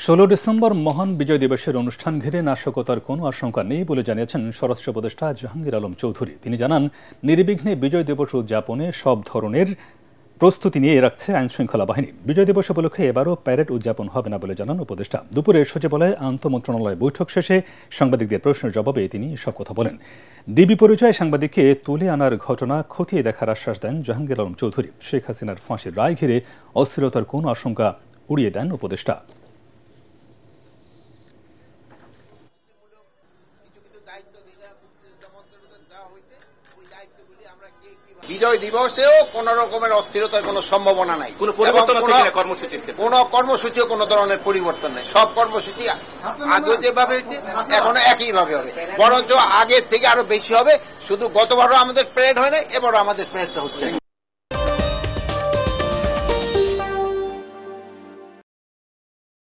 16 December মহান বিজয় দিবসের অনুষ্ঠান ঘিরে নাশকতার কোনো আশঙ্কা নেই বলে জানিয়েছেন স্বরাষ্ট্র উপদেষ্টা জাহাঙ্গীর আলম চৌধুরী। তিনি জানান, নির্বিঘ্নে বিজয় দিবস উদযাপনে সব ধরনের প্রস্তুতি নিয়ে রাখছে আইনশৃঙ্খলা বাহিনী। বিজয় দিবস উপলক্ষে এবারও প্যারেড উদযাপন হবে না বলে জানান উপদেষ্টা। দুপুরে সচিবালয়ে আন্তঃমন্ত্রণালয় বৈঠক শেষে সাংবাদিকদের প্রশ্নের জবাবে তিনি এসব কথা বলেন। ডিবি পরিচয়ে সাংবাদিককে তুলে আনার ঘটনা খতিয়ে দেখার আশ্বাস দেন জাহাঙ্গীর আলম চৌধুরী। শেখ হাসিনার ফাঁসির রায় ঘিরে অস্থিরতার কোনো আশঙ্কা উড়িয়ে দেন উপদেষ্টা। বিজয় দিবসেও কোন রকমের অস্থিরতার কোনো সম্ভাবনা নাই, কোন কর্মসূচিও কোন ধরনের পরিবর্তন নেই। সব কর্মসূচি আগে যেভাবে হয়েছে এখনো একইভাবে হবে, বরঞ্চ আগের থেকে আরো বেশি হবে। শুধু গতবারও আমাদের প্যারেড হয় না, এবারও আমাদের প্যারেডটা হচ্ছে।